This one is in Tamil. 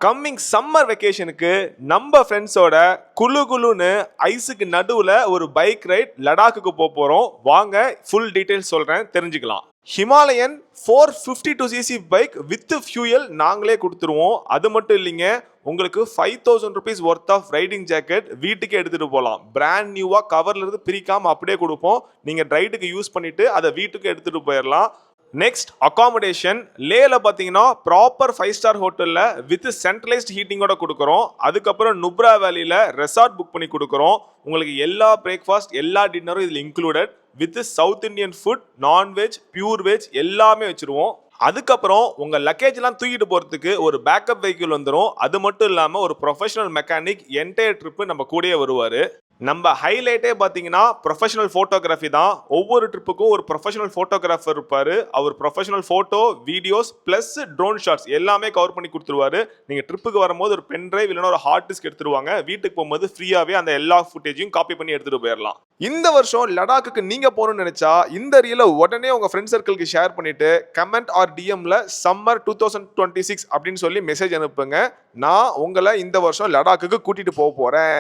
கம்மிங் சம்மர் வெக்கேஷனுக்கு நம்ம ஃப்ரெண்ட்ஸோட குளு குளுன்னு ஐஸுக்கு நடுவில் ஒரு பைக் ரைட் லடாக்குக்கு போகிறோம். வாங்க ஃபுல் டீட்டெயில்ஸ் சொல்கிறேன், தெரிஞ்சுக்கலாம். Himalayan 452cc bike with fuel நாங்களே கொடுத்துருவோம். அது மட்டும் இல்லைங்க, உங்களுக்கு 5000 rupees worth of riding jacket வீட்டுக்கு எடுத்துகிட்டு போகலாம். பிராண்ட் நியூவாக கவர்லேருந்து பிரிக்காமல் அப்படியே கொடுப்போம். நீங்கள் ரைடுக்கு யூஸ் பண்ணிவிட்டு அதை வீட்டுக்கு எடுத்துகிட்டு போயிடலாம். நெக்ஸ்ட் அகாமடேஷன் லேல பார்த்தீங்கன்னா ப்ராப்பர் 5-star ஹோட்டலில் வித் சென்ட்ரலைஸ்ட் ஹீட்டிங்கோட கொடுக்குறோம். அதுக்கப்புறம் நுப்ரா வேலியில் ரெசார்ட் புக் பண்ணி கொடுக்குறோம். உங்களுக்கு எல்லா பிரேக்ஃபாஸ்ட் எல்லா டின்னரும் இதில் included with south Indian food, non veg, pure veg எல்லாமே வச்சுருவோம். அதுக்கப்புறம் உங்கள் லக்கேஜ்லாம் தூக்கிட்டு போகிறதுக்கு ஒரு பேக்கப் வெஹிக்கிள் வந்துடும். அது மட்டும் இல்லாமல் ஒரு ப்ரொஃபஷனல் மெக்கானிக் என்டையர் ட்ரிப்பு நம்ம கூடயே வருவார். நம்ம ஹைலைட்டே பார்த்தீங்கன்னா ப்ரொஃபஷனல் ஃபோட்டோகிராஃபி தான். ஒவ்வொரு ட்ரிப்புக்கும் ஒரு ப்ரொஃபஷனல் ஃபோட்டோகிராஃபர் இருப்பார். அவர் professional photo, videos plus drone shots எல்லாமே கவர் பண்ணி கொடுத்துருவாரு. நீங்கள் ட்ரிப்புக்கு வரும்போது ஒரு பென் டிரைவ் இல்லைன்னா ஒரு ஹார்ட் டிஸ்க் எடுத்துருவாங்க. வீட்டுக்கு போகும்போது ஃப்ரீயாகவே அந்த எல்லா ஃபுட்டேஜையும் காப்பி பண்ணி எடுத்துகிட்டு போயிடலாம். இந்த வருஷம் லடாக்குக்கு நீங்கள் போகணும்னு நினச்சா இந்த ரீலை உடனே உங்கள் ஃப்ரெண்ட் சர்க்கிளுக்கு ஷேர் பண்ணிவிட்டு கமெண்ட் ஆர் டிஎம்ல சம்மர் 2026 அப்படின்னு சொல்லி மெசேஜ் அனுப்புங்க. நான் உங்களை இந்த வருஷம் லடாக்குக்கு கூட்டிகிட்டு போக போகிறேன்.